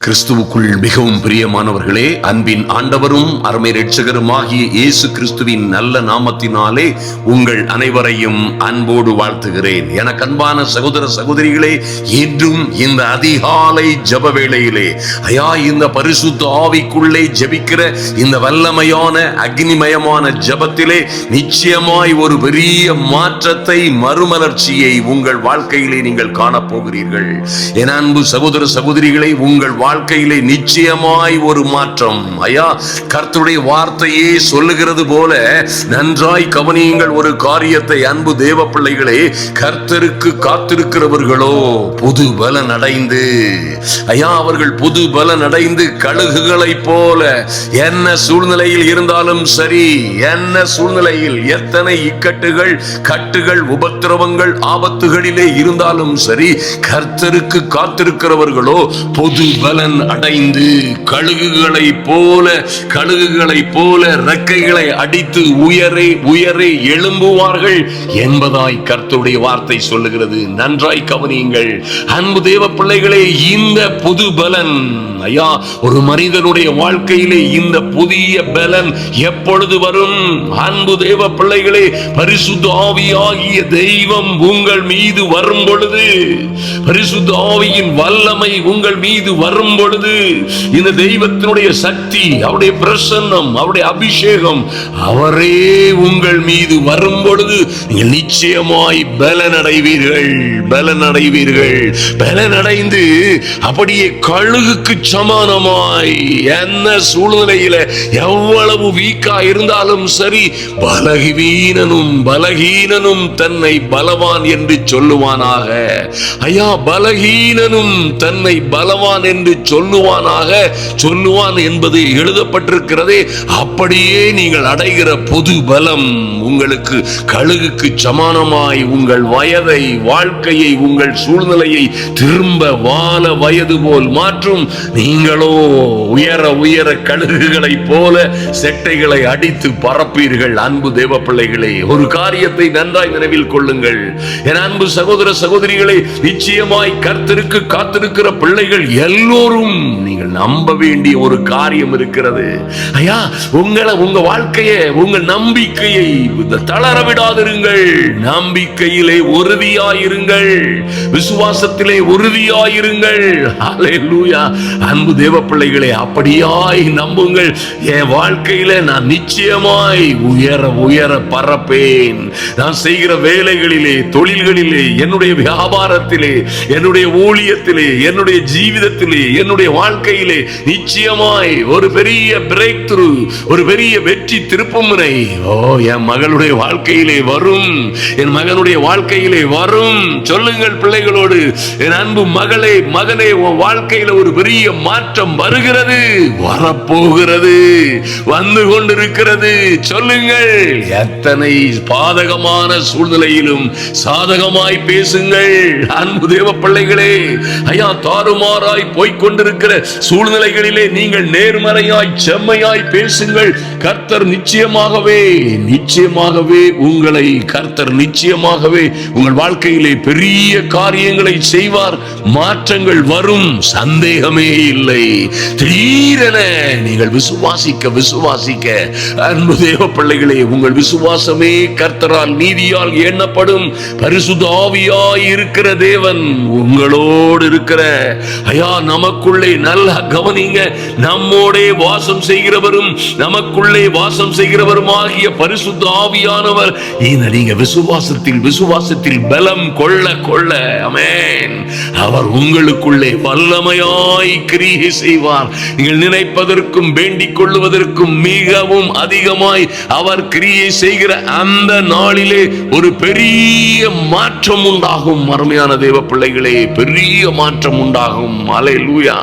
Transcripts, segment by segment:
கிறிஸ்துவுக்குள் மிகவும் பிரியமானவர்களே, அன்பின் ஆண்டவரும் அருமை இரட்சகருமாகிய இயேசு கிறிஸ்துவின் நல்ல நாமத்தினாலே உங்கள் அனைவரையும் அன்போடு வாழ்த்துகிறேன். எனக்கு அன்பான சகோதர சகோதரிகளே, இன்றும் இந்த அதிகாலை ஜெப வேளையிலே இந்த பரிசுத்த ஆவிக்குள்ளே ஜெபிக்கிற இந்த வல்லமையான அக்னிமயமான ஜெபத்திலே நிச்சயமாய் ஒரு பெரிய மாற்றத்தை, மறுமலர்ச்சியை உங்கள் வாழ்க்கையிலே நீங்கள் காணப்போகிறீர்கள். என் அன்பு சகோதர சகோதரிகளை, உங்கள் வாழ்க்கையிலே நிச்சயமாய் ஒரு மாற்றம். கர்த்தருடைய வார்த்தையே சொல்லுகிறது போல நன்றாய் கவனியுங்கள் ஒரு காரியத்தை. அன்பு தேவ பிள்ளைகளே, கர்த்தருக்கு காத்திருக்கிறவர்களோ புது பலன் அடைந்து அவர்கள் புது பலன் அடைந்து கழுகுகளை போல, என்ன சூழ்நிலையில் இருந்தாலும் சரி, என்ன சூழ்நிலையில் எத்தனை இக்கட்டுகள், கட்டுகள், உபத்திரவங்கள், ஆபத்துகளிலே இருந்தாலும் சரி, கர்த்தருக்கு காத்திருக்கிறவர்களோ புது பலன் அடைந்து கழுகுகளை போல ரெக்கைகளை அடித்து உயரே உயரே எழும்புவார்கள் என்பதாய் கர்த்தருடைய வார்த்தை சொல்லுகிறது. நன்றாய் கவனியுங்கள் அன்பு தேவ பிள்ளைகளே. இந்த புது பலன் ஒரு மனிதனுடைய வாழ்க்கையிலே இந்த புதிய பலன் எப்பொழுது வரும்? அன்பு தேவ பிள்ளைகளே, பரிசுத்த ஆவியாகிய தெய்வம் உங்கள் மீது வரும் பொழுது, பரிசுத்த ஆவியின் வல்லமை உங்கள் மீது வரும் பொழுது, இந்த தெய்வத்தினுடைய சக்தி, அவருடைய பிரசன்னம், அவருடைய அபிஷேகம், அவரே உங்கள் மீது வரும் பொழுது நீங்கள் நிச்சயமாய் பலனடைவீர்கள். பலனடைந்து அப்படியே கழுகுக்கு சமானமாய், என்ன சூழ்நிலையில எவ்வளவு வீக்கா இருந்தாலும் சரி, பலகீனனும் தன்னை பலவான் என்று சொல்லுவானாக. பலகீனனும் தன்னை பலவான் என்று சொல்லுவான் என்பது எழுதப்பட்டிருக்கிறதே. அப்படியே நீங்கள் அடைகிற புது பலம் உங்களுக்கு கழுகுக்கு சமானமாய் உங்கள் வயதை, வாழ்க்கையை, உங்கள் சூழ்நிலையை திரும்ப வாழ வயது போல் மாற்றும். நீங்களோ உயர உயர கழுகுகளை போல செட்டைகளை அடித்து பறப்பீர்கள். அன்பு தேவ பிள்ளைகளே, ஒரு காரியத்தை நன்றாய் நினைவில் கொள்ளுங்கள் என் அன்பு சகோதர சகோதரிகளே. நிச்சயமாய் கர்த்தருக்கு காத்திருக்கிற பிள்ளைகள் எல்லோரும் நீங்கள் நம்ப வேண்டிய ஒரு காரியம் இருக்கிறது. உங்க வாழ்க்கையை, உங்க நம்பிக்கையை தளர விடாதிருங்கள். நம்பிக்கையிலே உறுதியாயிருங்கள், விசுவாசத்திலே உறுதியாயிருங்கள். ஹல்லேலூயா. அன்பு தேவ பிள்ளைகளே, அப்படியாய் நம்புங்கள். என் வாழ்க்கையில நான் நிச்சயமாய் உயர உயர பறப்பேன். நான் செய்கிற வேலைகளிலே, தொழில்களிலே, என்னுடைய வியாபாரத்திலே, என்னுடைய ஊழியத்திலே, என்னுடைய ஜீவிதத்திலே, என்னுடைய வாழ்க்கையிலே நிச்சயமாய் ஒரு பெரிய பிரேக் த்ரூ, ஒரு பெரிய வெற்றி திருப்புமுனை என் மகளுடைய வாழ்க்கையிலே வரும், என் மகனுடைய வாழ்க்கையிலே வரும். சொல்லுங்கள் பிள்ளைகளோடு, என் அன்பு மகளே, மகனே, உன் வாழ்க்கையில ஒரு பெரிய மாற்றம் வருகிறது, வரப்போகிறது, வந்து கொண்டிருக்கிறது. சொல்லுங்கள். எத்தனை பாதகமான சூழ்நிலையிலும் சாதகமாய் பேசுங்கள். அன்பு தேவ பிள்ளைகளே, தாறுமாறாய் போய்கொண்டிருக்கிற சூழ்நிலைகளிலே நீங்கள் நேர்மறையாய், செம்மையாய் பேசுங்கள். கர்த்தர் நிச்சயமாகவே உங்களை, கர்த்தர் நிச்சயமாகவே உங்கள் வாழ்க்கையிலே பெரிய காரியங்களை செய்வார். மாற்றங்கள் வரும், சந்தேகமே இல்லை. திடீரென நீங்கள் விசுவாசிக்க அன்பு தேவ பிள்ளைகளே, உங்கள் விசுவாசமே கர்த்தரால் நீதியால் எண்ணப்படும். பரிசுத்த ஆவியாய் இருக்கிற தேவன் உங்களோடு இருக்கிற நமக்குள்ளே, நல்லா கவனிங்க, நம்மோடே வாசம் செய்கிறவரும் நமக்குள்ளே வாசம் செய்கிறவரும் ஆகிய பரிசுத்த ஆவியானவர் நீங்க விசுவாசத்தில் பலம் கொள்ள ஆமென், அவர் உங்களுக்குள்ளே வல்லமையாய் கிரியை செய்வார். நீங்கள் நினைப்பதற்கும் வேண்டிக் கொள்ளுவதற்கும் மிகவும் அதிகமாய் அவர் கிரியை செய்கிற அந்த நாளிலே ஒரு பெரிய மாற்றம் உண்டாகும். அருமையான தேவ பிள்ளைகளே, பெரிய மாற்றம் உண்டாகும். அல்லேலூயா.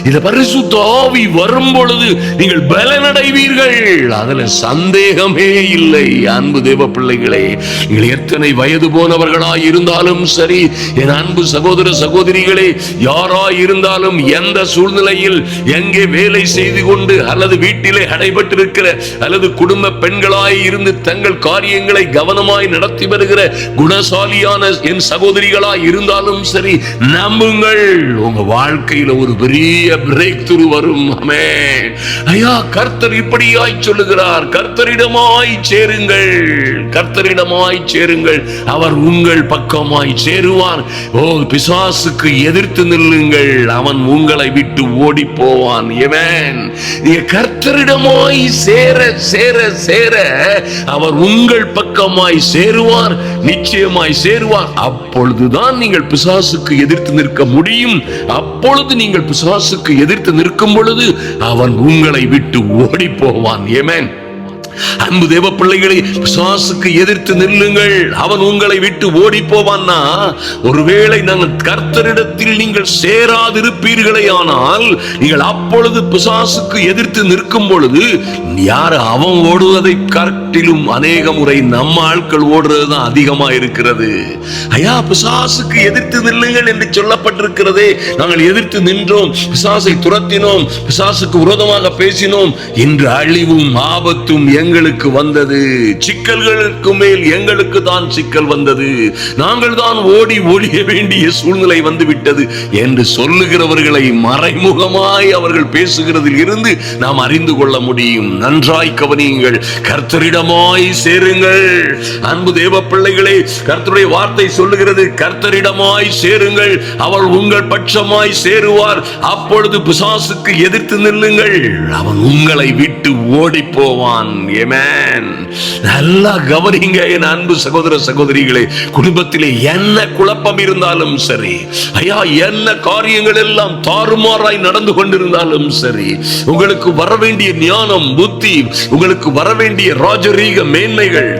இந்த பரிசுத்த ஆவி வரும் பொழுது நீங்கள் பலனடைவீர்கள், அதுல சந்தேகமே இல்லை. அன்பு தேவ பிள்ளைகளே, நீங்கள் எத்தனை வயது போனவர்களாய் இருந்தாலும் சரி, என் அன்பு சகோதர சகோதரிகளே, யாராய் இருந்தாலும் எந்த சூழ்நிலையில் எங்கே வேலை செய்து கொண்டு அல்லது வீட்டிலே அடைபட்டிருக்கிற அல்லது குடும்ப பெண்களாய் இருந்து தங்கள் காரியங்களை கவனமாய் நடத்தி வருகிற குணசாலியான என் சகோதரிகளாய் இருந்தாலும் சரி, நம்புங்கள், உங்க வாழ்க்கையில ஒரு பெரிய பிரேக் த்ரூ வரும். ஆமென். ஐயா, கர்த்தர் இப்படியாய் சொல்லுகிறார், கர்த்தரிடமாய் சேருங்கள், கர்த்தரிடமாய் சேருங்கள், அவர் உங்கள் பக்கமாய் சேருவார். ஓ, பிசாசுக்கு எதிர்த்து நில்லுங்கள், அவன் உங்களை விட்டு ஓடி போவான். ஆமென். நீங்க கர்த்தரிடமாய் சேர சேர சேர அவர் உங்கள் பக்கமாய் சேருவார், நிச்சயமாய் சேருவார். அப்பொழுதுதான் நீங்கள் பிசாசுக்கு எதிர்த்து நிற்க முடியும். அப்பொழுது நீங்கள் பிசாசுக்கு எதிர்த்து நிற்கும் பொழுது அவன் உங்களை விட்டு ஓடி போவான். ஆமென். அன்பு தேவ பிள்ளைகளை, பிசாசுக்கு எதிர்த்து நில்லுங்கள், அவன் உங்களை விட்டு ஓடி போவான்னா, ஒருவேளை நாங்கள் கர்த்தரிடத்தில் நீங்கள் சேராதிருப்பீர்களே ஆனால், நீங்கள் அப்பொழுது பிசாசுக்கு எதிர்த்து நிற்கும் பொழுது யார் அவன் ஓடுவதை காட்டிலும் அநேக முறை நம்ம ஆட்கள் ஓடுறதுதான் அதிகமா இருக்கிறது. ஐயா, பிசாசுக்கு எதிர்த்து நில்லுங்கள் என்று சொல்லப்பட்டிருக்கிறதே, நாங்கள் எதிர்த்து நின்றோம், பிசாசை துரத்தினோம், பிசாசுக்கு விரோதமாக பேசினோம், இன்று அழிவும் ஆபத்தும் எங்களுக்கு வந்தது, சிக்கல்களுக்கு மேல் எங்களுக்கு தான் சிக்கல் வந்தது, நாங்கள் தான் ஓடி ஒழிய வேண்டிய சூழ்நிலை வந்துவிட்டது என்று சொல்லுகிறவர்களை மறைமுகமாய் அவர்கள் பேசுகிறதில் இருந்து நாம் அறிந்து கொள்ள முடியும். நன்றாய் கவனியுங்கள், கர்த்தரிடமாய் சேருங்கள். அன்பு தேவ பிள்ளைகளே, கர்த்தருடைய வார்த்தை சொல்லுகிறது, கர்த்தரிடமாய் சேருங்கள், அவர் உங்கள் பட்சமாய் சேருவார். அப்பொழுது பிசாசுக்கு எதிர்த்து நில்லுங்கள், அவன் உங்களை விட்டு ஓடி போவான். ஆமென். நல்லா கவனிங்க என் அன்பு சகோதர சகோதரிகளே, குடும்பத்திலே என்ன குழப்பம் இருந்தாலும் சரி, ஐயா, என்ன காரியங்கள் எல்லாம் தாறுமாறாய் நடந்து கொண்டிருந்தாலும் சரி, உங்களுக்கு வர வேண்டிய ஞானம், புத்தி, உங்களுக்கு வர வேண்டிய ராஜரீக மேன்மைகள்,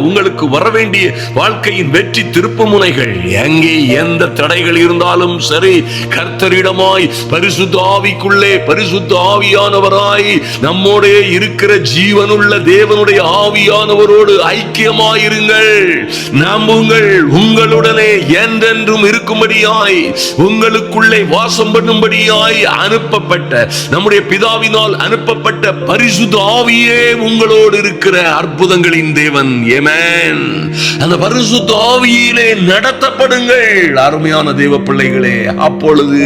உங்களுக்கு வர வேண்டிய வாழ்க்கையின் வெற்றி திருப்பு முனைகள், எங்கே எந்த தடைகள் இருந்தாலும் சரி, கர்த்தரிடமாய் பரிசுத்த ஆவிக்குள்ளே பரிசுத்த ஆவியானவராய் நம்மோட இருக்கிற ஜீவனுள்ள தேவனுடைய ஆவியானவரோடு ஐக்கியமாயிருங்கள். நம்புங்கள், உங்களுடனே என்றென்றும் இருக்கும்படியாய், உங்களுக்குள்ளே வாசம் பண்ணும்படியாய் அனுப்பப்பட்ட நம்முடைய பிதாவினால் அனுப்பப்பட்ட பரிசுத்த ஆவியே உங்களோடு இருக்கிற அற்புதங்களின் தேவன். ஆமென். அந்த பரிசுத்த ஆவியிலே நடத்தப்படுங்கள் அருமையான தேவ பிள்ளைகளே. அப்பொழுது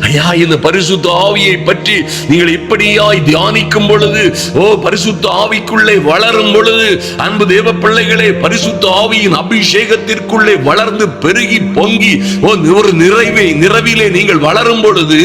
ஐயா, இந்த பரிசுத்த ஆவியை பற்றி நீங்கள் இப்படியாய் தியானிக்கும் பொழுது, ஓ, பரிசுத்த ஆவிக்குள்ளே வளரும் பொழுது, அன்பு தேவ பிள்ளைகளே, பரிசுத்த ஆவியின் அபிஷேகத்திற்குள்ளே வளர்ந்து பெருகி பொங்கி ஒரு நிறைவிலே நீங்கள் வளரும் பொழுது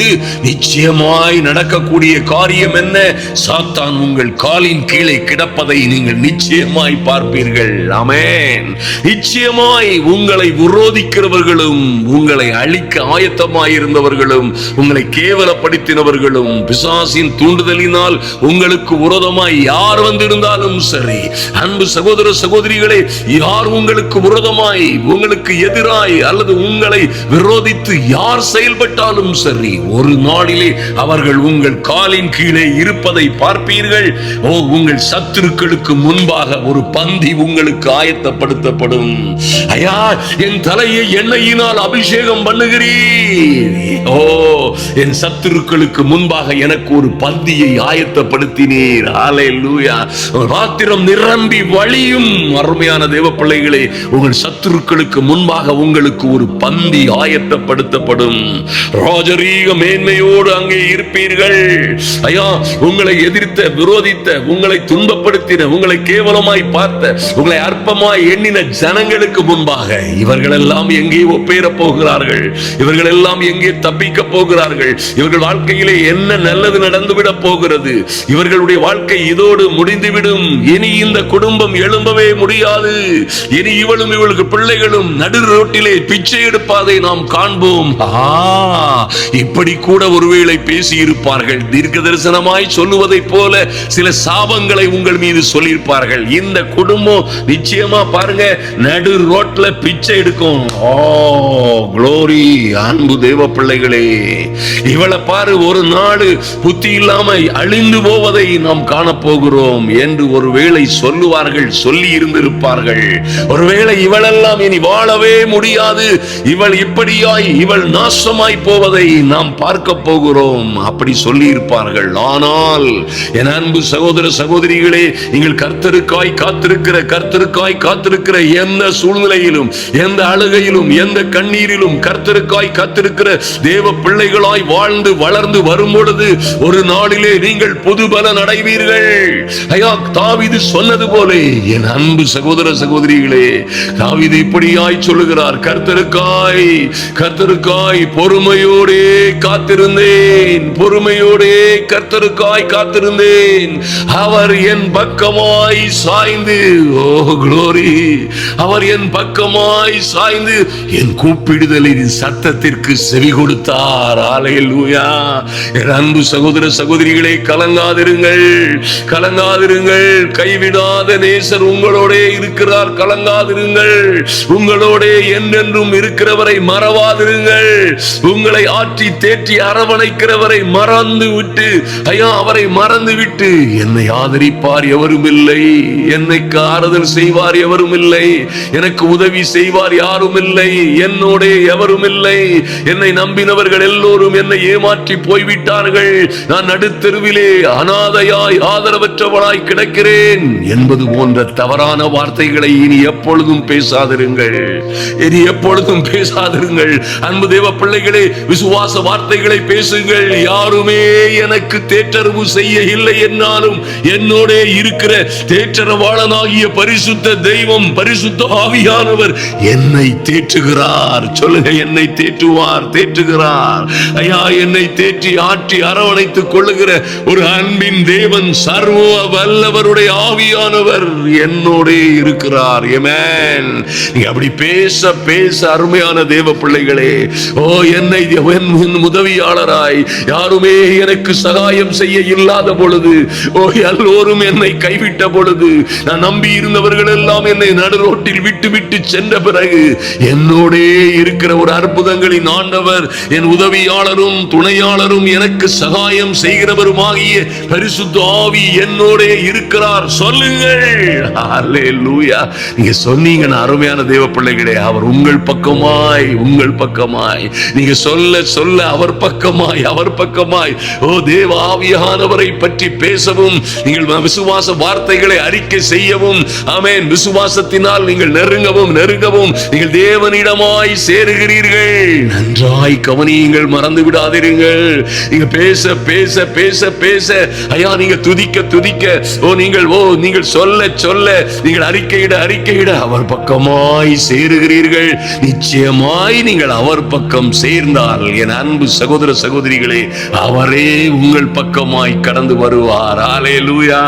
நிச்சயமாய் நடக்கக்கூடிய காரியம் என்ன? சாத்தான் உங்கள் காலின் கீழே கிடப்பதை நீங்கள் நிச்சயமாய் பார்ப்பீர்கள். ஆமென். நிச்சயமாய் உங்களை விரோதிக்கிறவர்களும், உங்களை அழிக்க ஆயத்தமாயிருந்தவர்களும், உங்களை கேவலப்படுத்தினவர்களும், பிசாசின் தூண்டுதலினால் உங்களுக்கு விரோதமாய் யார் வந்திருந்தாலும் சரி, அன்பு சகோதர சகோதரிகளே, யார் உங்களுக்கு விரோதமாய், உங்களுக்கு எதிராய் அல்லது உங்களை விரோதித்து யார் செயல்பட்டாலும் சரி, ஒரு நாளிலே அவர்கள் உங்கள் காலின் கீழே இருப்பதை பார்ப்பீர்கள். ஓ, உங்கள் சத்துருக்களுக்கு முன்பாக ஒரு பந்தி உங்களுக்கு ஆயத்தப்படுத்தப்படும். ஐயா, என் தலையை எண்ணெயினால் அபிஷேகம் பண்ணுகிறீர். ஓ, என் சத்துருக்களுக்கு முன்பாக எனக்கு ஒரு பந்தியை ஆயத்தப்படுத்தினீர். ஹல்லேலூயா. பாத்திரம் நிரம்பி வழியும். அருமையான தேவ பிள்ளைகளே, உங்கள் சத்துருக்களுக்கு முன்பாக உங்களுக்கு ஒரு பந்தி ஆயத்தப்படுத்தப்படும். ராஜரீக மேன்மையோடு அங்கே இருப்பீர்கள். ஐயா, உங்களை எதிர்த்த, விரோதித்த, உங்களை துன்பப்படுத்தின, உங்களை கேவலமாய் பார்த்த, உங்களை அற்பமாய் எண்ணின ஜனங்களுக்கு முன்பாக இவர்கள் எல்லாம் எங்கே ஒப்பேற போகிறார்கள்? இவர்கள் எல்லாம் எங்கே தப்பிக்க போகிறார்கள்? இவர்கள் வாழ்க்கையிலே என்ன நல்லது நடந்துவிட போகிறது? இவர்களுடைய வாழ்க்கை இதோடு முடிந்துவிடும். இனி இந்த குடும்பம் எழும்பவே முடியாது. இனி இவளும் இவளுக்கு பிள்ளைகளும் நடு ரோட்டிலே பிச்சை எடுப்பாதை நாம் காண்போம். இப்படி கூட ஒருவேளை பேசி இருப்பார்கள். தீர்க்க தரிசனமாய் சொல்லுவதை போல சில சாபங்களை உங்கள் மீது சொல்லியிருப்பார்கள். இந்த குடும்பம் நிச்சயமா பாருங்க, நடு ரோட்ல பிச்சை எடுக்கும். ஓ, குளோரி. அன்பு தேவ பிள்ளைகளே, இவளை பாரு, ஒரு நாடு புத்தி இல்லாம அழிந்து போவதை நாம் காணப்போகிறோம். என்று ஒருவேளை சொல்லுவார்கள், சொல்லி இருந்திருப்பார்கள். ஒருவேளை இவளெல்லாம் இனி வாழவே முடியாது, இவள் இப்படியாய் இவள் நாசமாய் போவதை நாம் பார்க்க போகிறோம், அப்படி சொல்லி இருப்பார்கள். ஆனால் என் அன்பு சகோதர சகோதரிகளே, நீங்கள் கர்த்தருக்காய் காத்திருக்கிற எந்த சூழ்நிலையிலும், எந்த அழுகையிலும், எந்த கண்ணீரிலும் கர்த்தருக்காய் காத்திருக்கிற தேவ பிள்ளைகளாய் வாழ்ந்து வளர்ந்து வரும் பொழுது ஒரு நாளிலே நீங்கள் புது பலன் அடைவீர்கள். ஐயா, தாவீது சொன்னது போல என் அன்பு சகோதர சகோதரிகளே, தாவீது இப்படியாய் சொல்லுகிறார், கர்த்தருக்காய் பொறுமையோடே காத்திருந்தேன், கர்த்தருக்காய் காத்திருந்தேன். அவர் என் பக்கமாய் சாய்ந்து, ஓ குளோரி, அவர் என் பக்கமாய் சாய்ந்து என் கூப்பிடுதலின் சத்தத்திற்கு செவி கொடுத்தார். அல்லேலூயா. என் அன்பு சகோதர சகோதரிகளே, கலங்காதிருங்கள், கைவிடாத நேசர் உங்களோட இருக்கிறார். கலங்காதிருங்கள், உங்களோட என்றென்றும் இருக்கிறவரை மறவாதிருங்கள். உங்களை ஆற்றி தேற்றி அரவணைக்கிறவரை மறந்து விட்டு, ஐயா, அவரை மறந்து விட்டு என்னை ஆதரிப்பார் எவரும் இல்லை, என்னை ஆறுதல் செய்வார் எவரும் இல்லை, எனக்கு உதவி செய்வார் யாரும் இல்லை, என்னோட எவரும் இல்லை, என்னை நம்பினவர்கள் எல்லோரும் என்னை ஏமாற்றி போய்விட்டார்கள், நான் நடுத்தெருவிலே அனாதையாய் ஆதரவற்றவளாய் கிடக்கிறேன் என்பது போன்ற தவறான வார்த்தைகளை இனி எப்பொழுதும் பேசாதிருங்கள், அன்பு தேவ பிள்ளைகளே, விசுவாச வார்த்தைகளை பேசுங்கள். யாருமே எனக்கு தேற்றரவு செய்ய இல்லை என்னாலும் என்னோட இருக்கிற தேற்றரவாளனாகிய பரிசுத்த தெய்வம், பரிசுத்த ஆவியானவர் என்னை தேற்றுகிறார். சொல்லுங்க, என்னை தேற்றுகிறார். ஐயா, என்னை தேற்றி ஆற்றி அரவணைத்துக் கொள்ளுகிற ஒரு அன்பின் தேவன், சர்வ வல்லவருடைய ஆவியானவர் என்னோட இருக்கிறார். ஆமென். நீங்க அப்படி பேச பேச அருமையான தேவ பிள்ளைகளே, ஓ, என்னை உதவியாளராய் யாருமே எனக்கு சகாயம் செய்ய இல்லாத பொழுது, ஓ, எல்லோரும் என்னை கைவிட்ட பொழுது, நான் நம்பி இருந்தவர்கள் எல்லாம் என்னை நடுரோட்டில் விட்டு விட்டு சென்ற பிறகு என்னோட இருக்கிற ஒரு அற்புதங்களின் ஆண்டவர், என் உதவியாளரும் துணையாளரும் எனக்கு சகாயம் செய்கிறவருமாகிய பரிசுத்த ஆவி என்னோட இருக்கிறார். சொல்லுங்கள். அல்லேலூயா. நீங்க சொன்னீங்கன்னா அருமையான தேவ பிள்ளைகளே, அவர் உங்கள் பக்கமாய் நீங்க சொல்ல சொல்ல அவர் பக்கமாய் ஓ, தேவ ஆவியானவரை பற்றி பேசவும், நீங்கள் விசுவாச வார்த்தைகளை அறிக்கை செய்யவும், ஆமென், விசுவாசத்தினால் நீங்கள் நெருங்கவும் நீங்கள் தேவனிடமாய் சேருகிறீர்கள். நன்றாய் கவனியுங்கள், மறந்து விடாதீர்கள். நீங்க பேச பேச பேச பேச, ஐயா, நீங்க துதிக்க, நீங்கள் சொல்ல நீங்கள் அறிக்கையிட அவர் பக்கமாய் சேருகிறீர்கள். நிச்சயமாய் நீங்கள் அவர் பக்கம் சேர்ந்தால் என் அன்பு சகோதர சகோதரிகளே, அவரே உங்கள் பக்கமாய் கடந்து வருவார். அல்லேலூயா.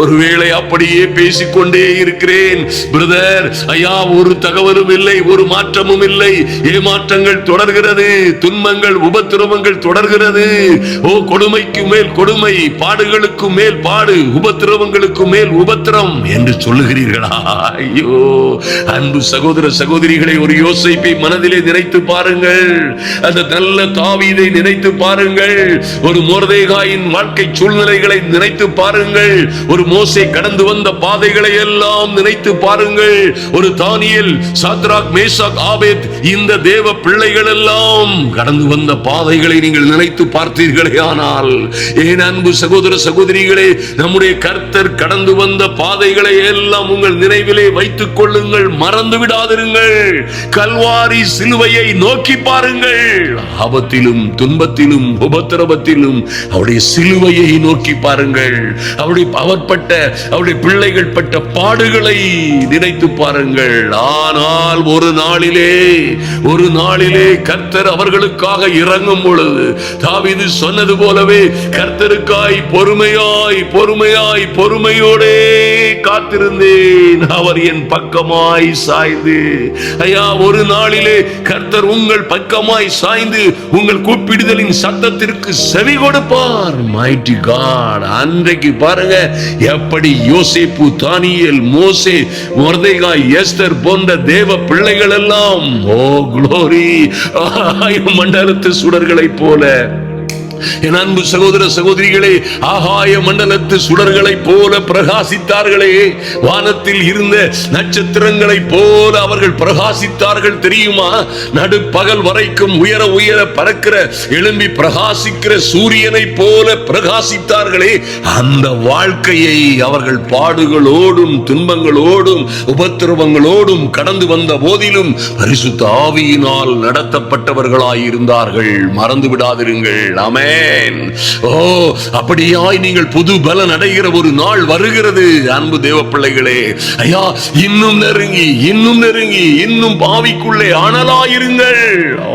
ஒருவேளை அப்படியே பேசிக்கொண்டே இருக்கிறேன் பிரதர், ஐயா, ஒரு தகவலும் இல்லை, ஒரு மாற்றமும் இல்லை, ஏமாற்றங்கள் தொடர்கிறது, துன்பங்கள் உபத்திரவங்கள் தொடர்கிறது. ஓ, கொடுமைக்கு மேல் கொடுமை, பாடுகளுக்கு மேல் பாடு, உபத்திரவங்களுக்கு மேல் உபத்திரம் என்று சொல்லுகிறீர்களா? ஐயோ, அன்பு சகோதர சகோதரிகளை, ஒரு யோசேப்பை மனதிலே நினைத்து பாருங்கள், அந்த நல்ல தாவீதை நினைத்து பாருங்கள், ஒரு மொர்தெகாயின் வாழ்க்கை சூழ்நிலைகளை நினைத்து பாருங்கள், ஒரு மோசே கடந்து வந்த பாதைகளை எல்லாம் நினைத்து பாருங்கள், ஒரு தானியேல், சாத்ராக், மேஷாக், ஆபேத், இந்த தேவ பிள்ளைகள் எல்லாம் கடந்து வந்த பாதைகளை நீங்கள் நினைத்து பார்த்தீர்களே ஆனால், ஏன் அன்பு சகோதர சகோதரிகளே, நம்முடைய கர்த்தர் கடந்து வந்த பாதைகளை எல்லாம் உங்கள் நினைவிலே வைத்துக் கொள்ளுங்கள், மறந்து விடாதிருங்கள். கல்வாரி சிலுவையை நோக்கி பாருங்கள், ஆபத்திலும் துன்பத்திலும் உபத்திரவத்திலும் அவருடைய சிலுவையை நோக்கி பாருங்கள், அவருடைய பிள்ளைகள் பட்ட பாடுகளை நினைத்து பாருங்கள். ஆனால் ஒரு நாளிலே கர்த்தர் அவர்களுக்காக இறங்கும் பொழுது, தாவீது சொன்னது போலவே, கர்த்தருக்காய் பொறுமையோடே காத்திருந்தேன், அவர் என் பக்கமாய் சாய்ந்து. ஐயா, ஒரு நாளிலே கர்த்தர் உங்கள் பக்கமாய் சாய்ந்து உங்கள் கூப்பிடுதலின் சத்தத்திற்கு செவி கொடுப்பார். Mighty God. அன்றைக்கு பாருங்க, எப்படி யோசேப்பு, தானியேல், மோசே, மொர்தெகாய், எஸ்தர் போன்ற தேவ பிள்ளைகள் எல்லாம், ஓ குளோரி, மண்டலத்து சுடர்களை போல என் அன்பு சகோதர சகோதரிகளே, ஆகாய மண்டலத்து சுடர்களை போல பிரகாசித்தார்களே, வானத்தில் இருந்த நட்சத்திரங்களை போல அவர்கள் பிரகாசித்தார்கள் தெரியுமா? நடுப்பகல் வரைக்கும் உயர உயர பறக்கிற எழும்பி பிரகாசிக்கிற சூரியனை போல பிரகாசித்தார்களே. அந்த வாழ்க்கையை அவர்கள் பாடுகளோடும் துன்பங்களோடும் உபத்திரவங்களோடும் கடந்து வந்த போதிலும் பரிசுத்த ஆவியினால் நடத்தப்பட்டவர்களாயிருந்தார்கள். மறந்து விடாதிருங்கள். ஆமென். ஓ, அப்படியாய் நீங்கள் புது பலன் அடைகிற ஒரு நாள் வருகிறது அன்பு தேவ பிள்ளைகளே. ஐயா, இன்னும் நெருங்கி இன்னும் பாவிக்குள்ளே ஆனலாயிருங்கள்.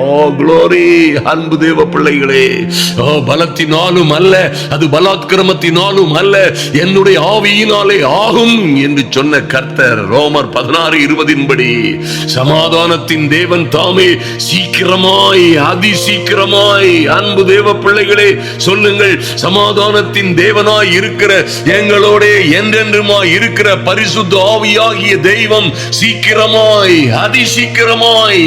ஓ க்ளோரி அன்பு தேவ பிள்ளைகளே. ஓ, பலத்தினாலும் அல்ல, அது பலாத்கிரமத்தினாலும் அல்ல, என்னுடைய ஆவியினாலே ஆகும் என்று சொன்ன கர்த்தர் ரோமர் 16:20 படி சமாதானத்தின் தேவன் தாமே சீக்கிரமாய் அதிசீக்கிரமாய் அன்பு தேவ பிள்ளைகளே சொல்லுங்கள், சமாதானத்தின் தேவனாய் இருக்கிற எங்களோட என்றென்றுமாய் இருக்கிற பரிசுத்த ஆவியாகிய தெய்வம் சீக்கிரமாய் அதிசீக்கிரமாய்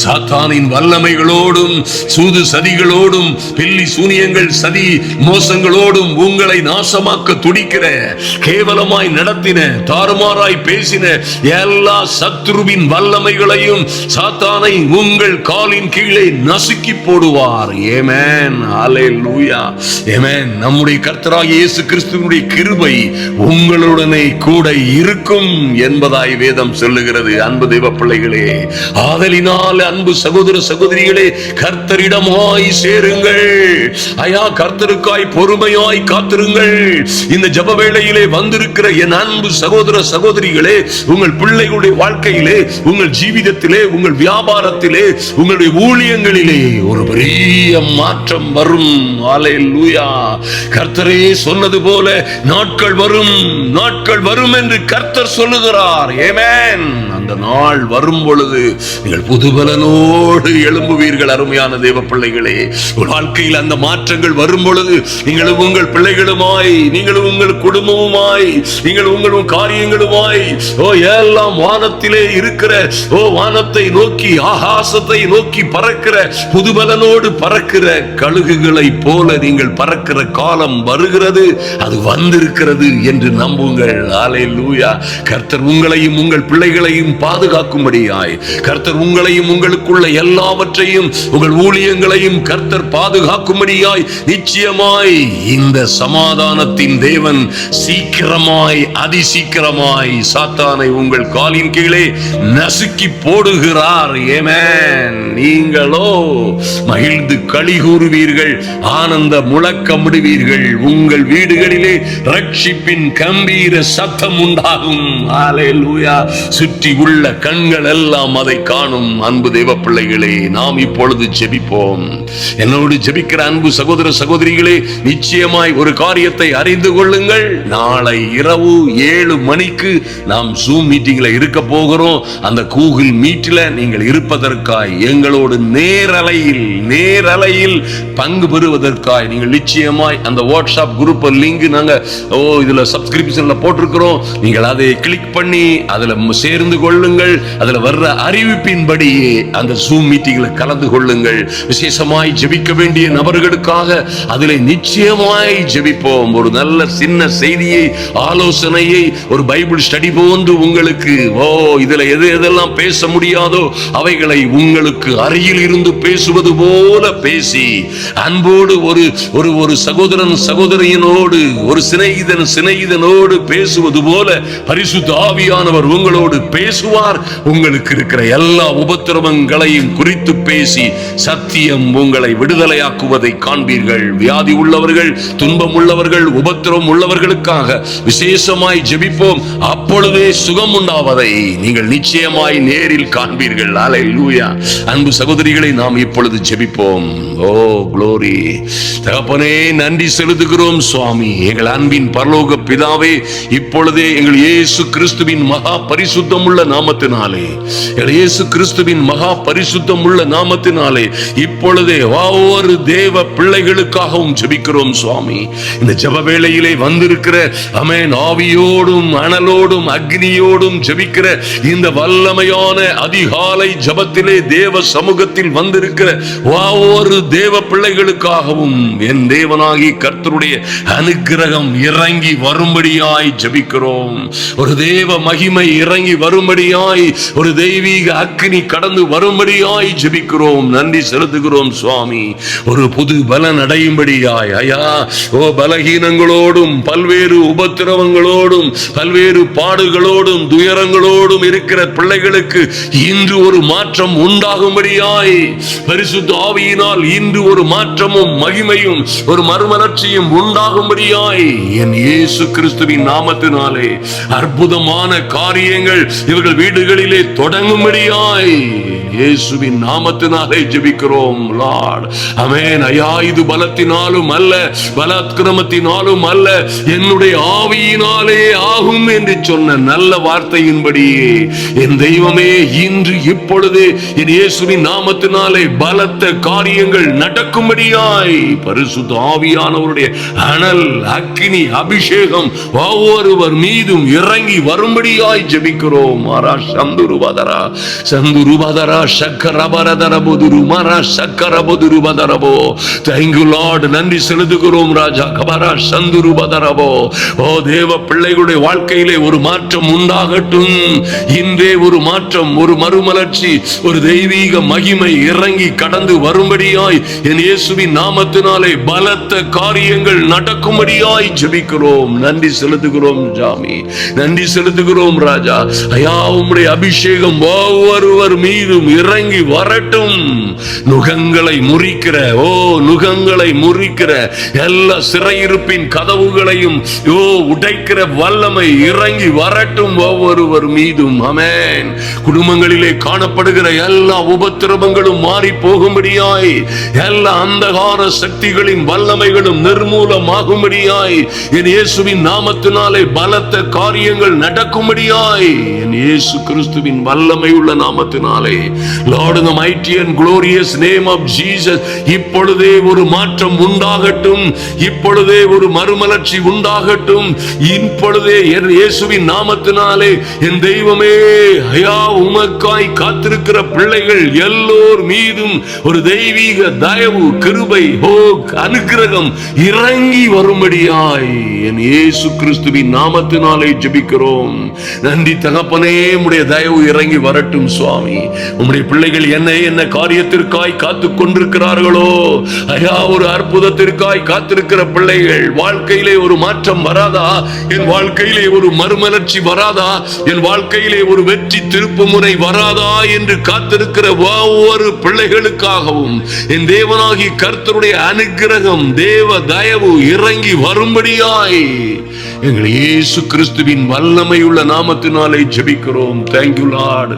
சாத்தானின் வல்லமைகளோடும் சூது சதிகளோடும் பில்லி சூனியங்கள் சதி மோசங்களோடும் உங்களை நாசமாக்க துடிக்கிற, கேவலமாய் நடத்தின, தாறுமாறாய் பேசின எல்லா சத்ருவின் வல்லமைகளையும் சாத்தானை உங்கள் காலின் கீழே நசுக்கி போடுவார். ஆமென். ஹல்லேலூயா. ஆமென். நம்முடைய கர்த்தராகிய இயேசு கிறிஸ்துவினுடைய கிருபை உங்களுடனே கூட இருக்கும் என்பதாய் வேதம் சொல்லுகிறது. அன்பு தேவ பிள்ளைகளே, ஆதலினால் அன்பு சகோதர சகோதரிகளே, கர்த்தரிடமாய் சேருங்கள். ஐயா, கர்த்தருக்காய் பொறுமையாய் காத்திருங்கள். இந்த ஜெப வேளையிலே வந்திருக்கிற என் அன்பு சகோதர சகோதரிகளே, உங்கள் பிள்ளைகளுடைய வாழ்க்கையிலே, உங்கள் ஜீவிதத்திலே, உங்கள் வியாபாரத்திலே, உங்களுடைய ஊழியங்களிலே ஒரு பெரிய மாற்றம் வரும். ஹல்லேலூயா. கர்த்தரே சொன்னது போல நாட்கள் வரும் என்று கர்த்தர் சொல்லுகிறார். ஆமென். அந்த நாள் வரும் பொழுது நீங்கள் புதுபலனோடு எழும்புவீர்கள். அருமையான தேவ பிள்ளைகளே, வாழ்க்கையில் அந்த மாற்றங்கள் வரும் பொழுது நீங்களும் உங்கள் பிள்ளைகளுமாய், நீங்களும் உங்கள் குடும்பமுமாய், நீங்கள் உங்களும் காரியங்களுமாய், ஓ எல்லாம் வானத்திலே இருக்கிற, ஓ வானத்தை நோக்கி ஆகாசத்தை நோக்கி பறக்கிற, புதுபலனோடு பறக்கிற கழுகுகளை போல நீங்கள் பறக்கிற காலம் வருகிறது. அது வந்திருக்கிறது என்று நம்புங்கள். ஹல்லேலூயா. கர்த்தர் உங்களையும் உங்கள் பிள்ளைகளையும் பாதுகாக்கும்படியாய், கர்த்தர் உங்களையும் உங்களுக்குள்ள எல்லாவற்றையும் உங்கள் ஊழியங்களையும் கர்த்தர் பாதுகாக்கும்படியாய் நிச்சயமாய் இந்த சமாதானத்தின் தேவன் சீக்கிரமாய் அதிசீக்கிரமாய் சாத்தானை உங்கள் காலின் கீழே நசுக்கி போடுகிறார். ஆமென். நீங்களோ மகிழ்ந்து களி கூறுவீர்கள், ஆனந்த முழக்கமிடுவீர்கள். உங்கள் வீடுகளிலே ரட்சிப்பின் கம்பீர சத்தம் உண்டாகும். ஹல்லேலூயா. சுற்றி உள்ள கண்கள் எல்லாம் அதை காணும். அன்பு தேவ பிள்ளைகளே, நாம் இப்பொழுது ஜெபிப்போம். என்னோடு ஜெபிக்கிற அன்பு சகோதர சகோதரிகளே, நிச்சயமாய் ஒரு காரியத்தை அறிந்து கொள்ளுங்கள். நாளை இரவு 7 மணிக்கு நாம் ஜூம் மீட்டிங்ல இருக்க போகிறோம். அந்த கூகுள் மீட்ல நீங்கள் இருப்பதற்காய், எங்களோடு நேரலையில் பங்கு பெறுவதற்காய் நீங்கள் நிச்சயமாய் அந்த வாட்ஸ்அப் குரூப் லிங்க் நாங்க இதுல சப்ஸ்கிரிப்ஷன்ல போட்டிருக்கிறோம். நீங்கள் அதை கிளிக் பண்ணி அதுல சேர்ந்து கொள்ளுங்கள். அதுல வர்ற அறிவிப்பின்படியே அந்த ஜூம் மீட்டிங்ல கலந்து கொள்ளுங்கள். விசேஷமாய் ஜெபிக்க வேண்டிய நபர்களுக்காக அதிலே நிச்சயமாய் ஜெபிப்போம். ஒரு நல்ல சின்ன செய்தியை, ஆலோசனையை, ஒரு பைபிள் ஸ்டடி போன்று உங்களுக்கு இதுல எதெல்லாம் பேச முடியாதோ அவைகளை உங்களுக்கு அருகில் இருந்து பேசுவது போல பேசி, அன்போடு ஒரு சகோதரன் சகோதரியினோடு, ஒரு சிநேகிதனோடு பேசுவது போல பரிசுத்த ஆவியானவர் உங்களோடு பேசுவார். உங்களுக்கு இருக்கிற எல்லா உபத்திரவங்களையும் குறித்து பேசி சத்தியம் உங்களை விடுதலையாக்குவதை காண்பீர்கள். வியாதி உள்ளவர்கள், துன்பம் உள்ளவர்கள், உபத்திரம் உள்ளவர்களுக்காக விசேஷமாய் ஜெபிப்போம். அப்பொழுதே சுகம் உண்டாவதை நீங்கள் நிச்சயமாய் நேரில் காண்பீர்கள். ஹல்லேலூயா. அன்பு சகோதரிகளை, நாம் இப்பொழுது ஜெபிப்போம். ஓ க்ளோரி. தகப்பனே, நன்றி செலுத்துகிறோம் சுவாமி. எங்கள் அன்பின் பரலோக பிதாவே, இப்பொழுதே எங்கள் இயேசு கிறிஸ்துவின் மகா பரிசுத்தம் உள்ள நாமத்தினாலே, எங்கள் இயேசு கிறிஸ்துவின் மகா பரிசுத்தம் உள்ள நாமத்தினாலே இப்பொழுதே ஒவ்வொரு தேவ பிள்ளைகளுக்காகவும் ஜெபிக்கிறோம் சுவாமி. இந்த ஜெப வேளையிலே வந்திருக்கிற ஆமென் ஆவியோடும் அனலோடும் அக்னியோடும் ஜெபிக்கிற இந்த வல்லமையான அதிகாலை ஜபத்திலே தேவ சமூகத்தில் வந்திருக்கிற ஒவ்வொரு தேவ பிள்ளைகளுக்காகவும் என் தேவனாகி கர்த்தருடைய அனுக்கிரகம் இறங்கி வரும்படியாய் ஜபிக்கிறோம். ஒரு தேவ மகிமை இறங்கி வரும்படியாய், ஒரு தெய்வீக அக்கினி கடந்து வரும்படியாய் ஜபிக்கிறோம். நன்றி செலுத்துகிறோம் சுவாமி. ஒரு புது பலன் அடையும்படியாய் ஐயா, பலகீனங்களோடும் பல்வேறு உபத்திரவங்களோடும் பல்வேறு பாடுகளோடும் துயரங்களோடும் இருக்கிற பிள்ளைகளுக்கு இன்று ஒரு மாற்றம் உண்டாகும்படியாய் பரிசுத்த ஆவியினால் இன்று ஒரு மாற்றமும் மகிமையும் ஒரு மறுமலர்ச்சியும் உண்டாகும்படியாய் என் இயேசு கிறிஸ்துவின் நாமத்தினாலே அற்புதமான காரியங்கள் இவர்கள் வீடுகளிலே தொடங்கும்படியாய் இயேசுவின் நாமத்தினாலே ஜெபிக்கிறோம் லார்ட். ஆமென். ஐயா, இது பலத்தினாலும் அல்ல, பலாத்கிரமத்தினாலும் அல்ல, என்னுடைய ஆவியினாலே ஆகும் என்று சொன்ன நல்ல வார்த்தையின்படியே என் தெய்வமே இன்று இப்பொழுது என் இயேசுவின் நாமத்தினாலே பலத்த காரியங்கள் நடக்கும்படியாய் பரிசுத்த ஆவியானவருடைய அனல் அக்கினி அபிஷேகம் ஒவ்வொருவர் மீதும் இறங்கி வரும்படியாய் ஜெபிக்கிறோம். மாரா சந்துருபதரா சந்துருபதரா சக்கரபரதரபுதுரு மாரா சக்கரபுதுருபதரபோ. Thank you Lord. நன்றி செலுத்துகிறோம் ராஜா. கபரா சந்துருபதரபோ. ஓ தேவ பிள்ளைகளுடைய வாழ்க்கையிலே ஒரு மாற்றம் உண்டாகட்டும். இன்றே ஒரு மாற்றம், ஒரு மறுமலர்ச்சி, ஒரு தெய்வீக மகிமை இறங்கி கடந்து வரும்படியாய் என் இயேசுவின் நாமத்தினாலே பலத்த காரியங்கள் நடக்கும்படியாய் ஜெபிக்கிறோம். நன்றி செலுத்துகிறோம் ஜாமி. நன்றி செலுத்துகிறோம் ராஜா. ஐயா, உம்முடைய அபிஷேகம் ஒவ்வொருவர் மீதும் இறங்கி வரட்டும். நுகங்களை முறிக்கிற நுகங்களை முறிக்கிற எல்லா சிறையிருப்பின் கதவுகளையும் உடைக்கிற வல்லமை இறங்கி வரட்டும் ஒவ்வொருவர் மீதும். ஆமென். குடும்பங்களிலே காணப்படுகிற எல்லா உபத்திரவங்களும் மாறி போகும்படியாய், எல்லா அந்தகார சக்திகளின் வல்லமைகளும் நிர்மூலமாகும்படியாய் என் இயேசுவின் நாமத்தினாலே பலத்த காரியங்கள் நடக்கும்படியாய் என் இயேசு கிறிஸ்துவின் வல்லமை உள்ள நாமத்தினாலே Lord, in the mighty and glorious name of Jesus, இப்பொழுதே ஒரு மாற்றம் உண்டாகட்டும். இப்பொழுதே ஒரு மறுமலர்ச்சி உண்டாகட்டும். இப்பொழுதே என் இயேசுவின் நாமத்தினாலே என் தெய்வமே ஐயா, உமக்காய் காத்திருக்கிற பிள்ளைகள் எல்லோர் மீதும் ஒரு தெய்வீக தயவு கிருபை அனுக்கிரகம் இறங்கி வரும்படியாய் என் இயேசு கிறிஸ்துவின் நாமத்தினாலே ஜெபிக்கிறோம். நன்றி தகப்பனே, உம்முடைய தயவு இறங்கி வரட்டும் சுவாமி. உம்முடைய பிள்ளைகள் என்ன காரியத்திற்காய் காத்து கொண்டிருக்கிறார்களோ ஐயா, ஒரு அற்புதத்திற்காய் காத்திருக்கிற பிள்ளைகள் வாழ்க்கையிலே ஒரு மாற்றம் வராதா? என் வாழ்க்கையிலே ஒரு மறுமலர்ச்சி வராதா? என் வாழ்க்கையிலே ஒரு வெற்றி திருப்பு முனை வராதா என்று காத்திருக்கிற ஒவ்வொரு பிள்ளைகளுக்காகவும் என் தேவனாகி கர்த்தருடைய அனுக்கிரகம் தேவ தயவு இறங்கி வரும்படியாய் எங்கள் இயேசு கிறிஸ்துவின் வல்லமையுள்ள நாமத்தினாலே ஜெபிக்கிறோம். Thank you Lord.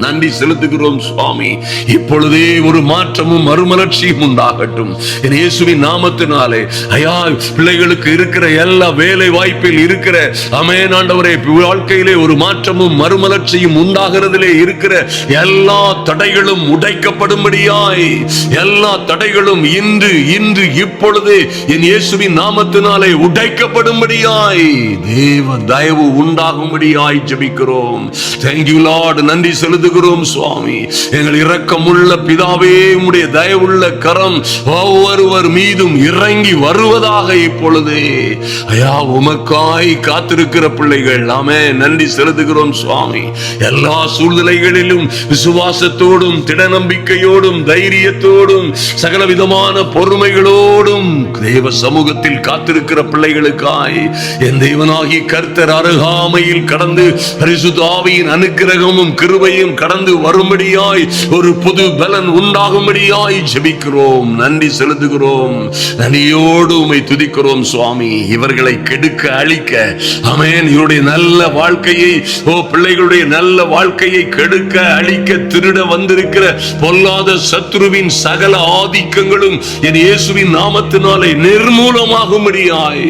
நன்றி செலுத்துகிறோம் சுவாமி. இப்பொழுதே ஒரு மாற்றமும் மறுமலர்ச்சியும் உண்டாகட்டும் என் இயேசுவின் நாமத்தினாலே. ஐயா, பிள்ளைகளுக்கு இருக்கிற எல்லா வேலை வாய்ப்பில் இருக்கிற ஆமென் ஆண்டவரே, வாழ்க்கையிலே ஒரு மாற்றமும் மறுமலர்ச்சியும் உண்டாகிறதிலே இருக்கிற எல்லா தடைகளும் உடைக்கப்படும்படியாய், எல்லா தடைகளும் இன்று இப்பொழுது என் இயேசுவின் நாமத்தினாலே உடைக்கப்படும்படியாய் தேவ தயவு உண்டாகும்படியாய் ஜெபிக்கிறோம். Thank you Lord. நன்றி செலுத்துகிறோம் சுவாமி. எங்கள் இரக்கமுள்ள பிதாவே, உம்முடைய தயவுள்ள கரம் ஒவ்வொருவர் மீதும் இறங்கி வருவதாக இப்பொழுதே ஐயா, உமக்காய் காத்திருக்கிற பிள்ளைகள் ஆமென். நன்றி செலுத்துகிறோம் சுவாமி. எல்லா சூழ்நிலைகளிலும் விசுவாசத்தோடும் திட நம்பிக்கையோடும் தைரியத்தோடும் சகல விதமான பொறுமைகளோடும் தேவ சமூகத்தில் காத்திருக்கிற பிள்ளைகளுக்காய் என் தேவனாகி கர்த்தர் அருகாமையில் கடந்து பரிசுத்த ஆவியின் அனுக்கிரகமும் கிருபையும் கடந்து வரும்படியாய் ஒரு புது பலன் உண்டாகும்படியாய் ஜெபிக்கிறோம். நன்றி செலுத்துகிறோம். நன்றியோடு உம்மை துதிக்கிறோம் சுவாமி. இவர்களை கெடுக்க அழிக்க ஆமென், இவருடைய நல்ல வாழ்க்கையை பிள்ளைகளுடைய நல்ல வாழ்க்கையை கெடுக்க அழிக்க திருட வந்திருக்கிற பொல்லாத சத்துருவின் சகல ஆதிக்கங்களும் என் இயேசுவின் நாமத்தினாலே நிர்மூலமாகும்படியாய்,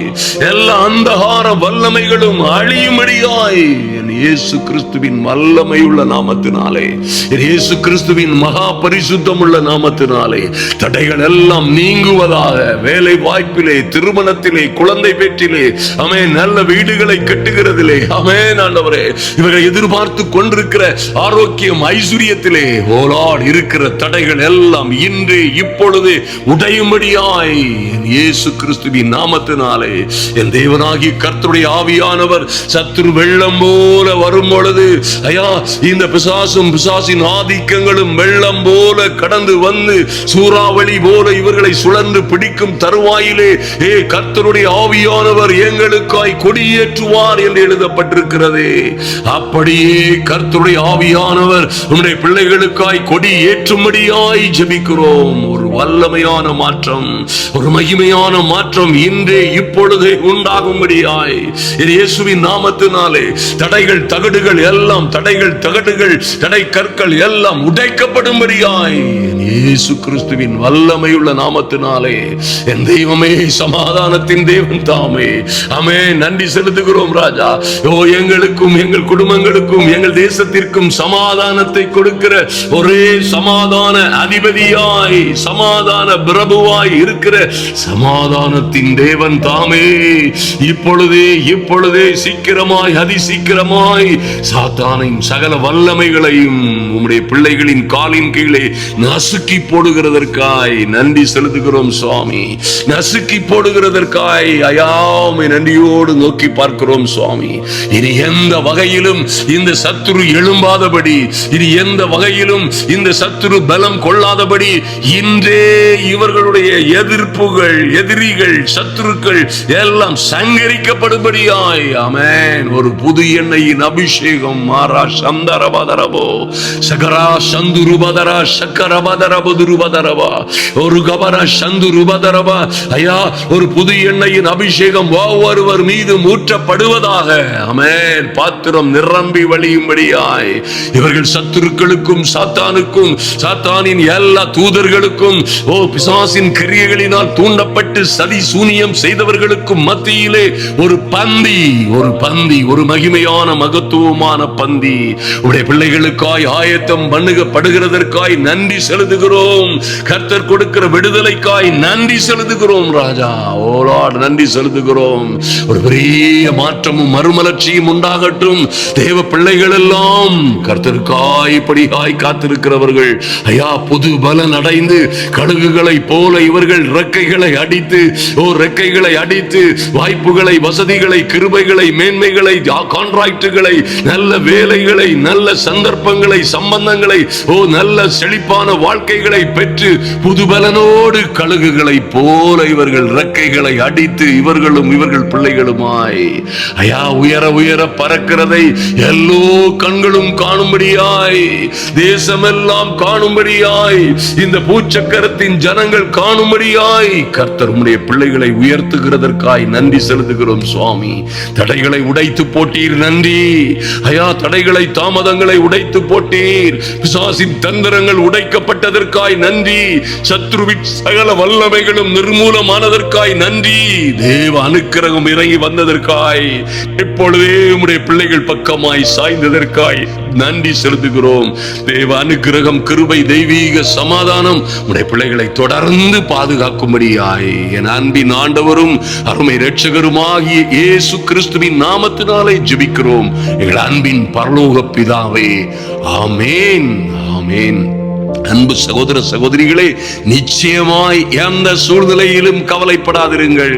எல்லா அந்தகார வல்லமைகளும் அழியும்படியாய் என் இயேசு கிறிஸ்துவின் வல்லமையுள்ள நாமத்தினாலே, என் இயேசு கிறிஸ்துவின் மகா பரிசுத்தம் உள்ள நாமத்தினாலே தடைகள் எல்லாம் நீங்குவதாக. வேலை வாய்ப்பிலே, திருமணத்திலே, குழந்தை பேற்றிலே, ஆமென், நல்ல வீடுகளை கட்டுகிறதிலே, ஆமென் ஆண்டவரே, இவர்கள் எதிர்பார்த்து கொண்டிருக்கிற ஆரோக்கியம், ஐஸ்வரியத்திலே, ஓ லார்ட், இருக்கிற தடைகள் எல்லாம் இன்று இப்பொழுது உடையும்படியாய் என் இயேசு கிறிஸ்துவின் நாமத்தினாலே என் தேவனாகிய கர்த்தருடைய ஆவியானவர் சத்துரு வெள்ளம் போல வரும் பொழுது, ஐயா, இந்த பிசாசும் பிசாசின் ஆதிக்கங்களும் வெள்ளம் போல கடந்து வந்து சூறாவளி போல இவர்களை சுழன்று பிடிக்கும் தருவாயிலே கர்த்தருடைய ஆவியானவர் எங்களுக்காய் கொடியேற்றுவார் என்று எழுதப்பட்டிருக்கிறதே. அப்படியே கர்த்தருடைய ஆவியானவர் உம்முடைய பிள்ளைகளுக்காய் கொடி ஏற்றும்படியாய் ஜெபிக்கிறோம். ஒரு வல்லமையான மாற்றம், ஒரு மகிமையான மாற்றம் இன்றே இப்பொழுதே உண்டாகும்படியாய் இயேசுவின் நாமத்தினாலே தடைகள் தகடுகள் எல்லாம், தடைகள் தகடுகள், தடை கற்கள் எல்லாம் உடைக்கப்படும்படியாய் இயேசு கிறிஸ்துவின் வல்லமையுள்ள நாமத்தினாலே என் தெய்வமே, சமாதானத்தின் தேவன் தாமே, ஆமென், நன்றி செலுத்துகிறோம் ராஜா. எங்களுக்கும் எங்கள் குடும்பங்களுக்கும் எங்கள் தேசத்திற்கும் சமாதானத்தை கொடுக்கிற ஒரே சமாதான அதிபதியாய், சமாதான பிரபுவாய் இருக்கிற சமாதானத்தின் தேவன் தாமே இப்பொழுதே சீக்கிரமாய், அதிசீக்கிரமாய் சாத்தானின் சகல வல்லமைகளையும் உம்முடைய பிள்ளைகளின் காலின் கீழே நசுக்கி போடுகிறதற்காய் நன்றி செலுத்துகிறோம் சுவாமி. நசுக்கி போடுகிறதற்காய் ஐயாமை நன்றியோடு நோக்கி பார்க்கிறோம் சுவாமி. இனி எந்த வகையிலும் இந்த சத்துரு எழும்பாதபடி, இனி எந்த வகையிலும் இந்த சத்துரு பலம் கொள்ளாதபடி இன்றே இவர்களுடைய எதிர்ப்புகள், எதிரிகள், சத்துருக்கள் எல்லாம் சங்கரிக்கப்படும்படியாய், ஆமென், ஒரு புது எண்ணெயின் அபிஷேகம் மாறா சந்தரபதரபோ சகரா சந்துருபதரா சக்கரபதரபதுருபதரபா ஒரு கபரா சந்துருபதரபா. ஐயா, ஒரு புது எண்ணெயின் அபிஷேகம் ஒவ்வொருவர் மீது ஊற்றப்படுவதாக. ஆமென். பாத்திரம் நிரம்பி வழியும்படியாய் இவர்கள் சத்துருக்களுக்கும் சாத்தானுக்கும், சாத்தானின் எல்லா தூதர்களுக்கும், பிசாசின் கிரியைகளினால் தூண்டப்பட்டு சதி சூனியம் செய்தவர்களுக்கும் மத்தியிலே ஒரு பந்தி, ஒரு மகிமையான மகத்துவமான பந்தி உடைய பிள்ளைகளுக்காய் ஆயத்தம் பண்ணுகப்படுகிறதற்காய் நன்றி செலுத்துகிறோம். கர்த்தர் கொடுக்கிற விடுதலைக்காய் நன்றி செலுத்துகிறோம் ராஜா. ஓ லார்ட், நன்றி செலுத்துகிறோம். ஒரு பெரிய மாற்றமும் மறுமலர்ச்சியும் உண்டாகட்டும். தேவ பிள்ளைகள் எல்லாம் கர்த்தருக்காய் இப்படியாய் காத்திருக்கிறவர்கள், ஐயா, புது பலன் அடைந்து கழுகுகளை போல இவர்கள் ரெக்கைகளை அடித்து வாய்ப்புகளை, வசதிகளை, கிருபைகளை, மேன்மைகளை, கான்ட்ராக்டுகளை, நல்ல வேலைகளை, நல்ல சந்தர்ப்பங்களை, சம்பந்தங்களை, நல்ல செழிப்பான வாழ்க்கைகளை பெற்று புதுபலனோடு கழுகுகளை போல இவர்கள் ரெக்கைகளை அடித்து இவர்களும் இவர்கள் பிள்ளைகளுமாய், ஐயா, உயர உயர பறக்கிறதை எல்லோ கண்களும் காணும்படியாய், தேசமெல்லாம் காணும்படியாய், இந்த பூச்சக்கரத்தின் ஜனங்கள் காணும்படியாய் கர்த்தர் உம்முடைய பிள்ளைகளை உயர்த்துகிறதற்காய் நன்றி செலுத்துகிறோம் சுவாமி. தடைகளை உடைத்து போட்டீர், நன்றி ஐயா. தடைகளை, தாமதங்களை உடைத்து போட்டீர். பிசாசின் தந்திரங்கள் உடைக்கப்பட்டதற்காய் நன்றி. சத்ருவின் சகல வல்லமைகளும் நிர்மூலமானதற்காய் நன்றி. தேவ அனுக்கிரகம் இறங்கி வந்ததற்காய், இப்பொழுதே உம்முடைய பிள்ளைகள் பக்கமாய் சாய்ந்ததற்காய் நன்றி செலுத்துகிறோம். தேவ அனுக்கிரகம், கிருபை, தெய்வீக சமாதானம் உம்முடைய பிள்ளைகளை தொடர்ந்து பாதுகாக்கும்படியாய் என் அன்பின் ஆண்டவரும் அருமை இரட்சகருமாகிய இயேசு கிறிஸ்துவின் நாமத்தினாலே ஜெபிக்கிறோம் எங்கள் அன்பின் பரலோக பிதாவே. ஆமென், ஆமென். அன்பு சகோதர சகோதரிகளே, நிச்சயமாய் எந்த சூழ்நிலையிலும் கவலைப்படாதிருங்கள்.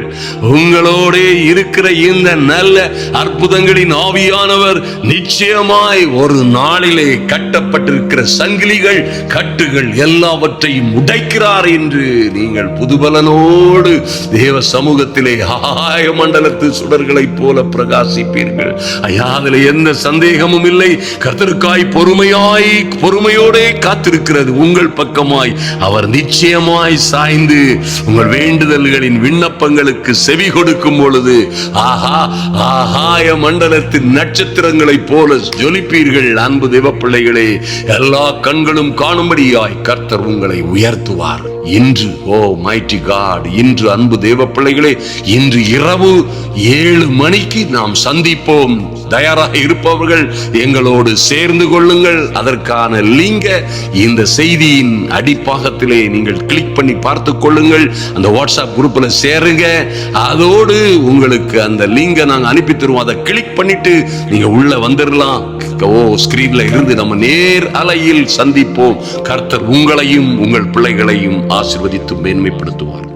உங்களோட இருக்கிற இந்த நல்ல அற்புதங்களின் ஆவியானவர் நிச்சயமாய் ஒரு நாளிலே கட்டப்பட்டிருக்கிற சங்கிலிகள், கட்டுகள் எல்லாவற்றையும் உடைக்கிறார் என்று நீங்கள் புதுபலனோடு தேவ சமூகத்திலே ஆய மண்டலத்து சுடர்களை போல பிரகாசிப்பீர்கள். ஐயா, அதில் எந்த சந்தேகமும் இல்லை. கர்த்தருக்காய் பொறுமையோடே காத்திருக்கிறது உங்கள் பக்கமாய் அவர் நிச்சயமாய் சாய்ந்து உங்கள் வேண்டுதல்களின் விண்ணப்பங்களுக்கு செவி கொடுக்கும் பொழுது ஆகாய மண்டலத்தின் நட்சத்திரங்களைப் போல ஜொலிப்பீர்கள். அன்பு தேவ பிள்ளைகளே, எல்லா கண்களும் காணும்படியாய் கர்த்தர் உங்களை உயர்த்துவார். இன்று மைட்டி காட், இன்று அன்பு தேவ பிள்ளைகளே, இன்று இரவு 7 மணிக்கு நாம் சந்திப்போம். தயாராக இருப்பவர்கள் எங்களோடு சேர்ந்து கொள்ளுங்கள். அதற்கான லிங்க இந்த செய்தியின் அடிப்பாகத்திலே நீங்கள் கிளிக் பண்ணி பார்த்து கொள்ளுங்கள். அந்த வாட்ஸ்அப் குரூப்ல சேருங்க. அதோடு உங்களுக்கு அந்த லிங்கை நாங்க அனுப்பி தருவோம். அதை கிளிக் பண்ணிட்டு நீங்க உள்ள வந்துடலாம். ஸ்கிரீன்ல இருந்து நம்ம நேர் அலையில் சந்திப்போம். கர்த்தர் உங்களையும் உங்கள் பிள்ளைகளையும் ஆசீர்வதித்து மேன்மைப்படுத்துவார்.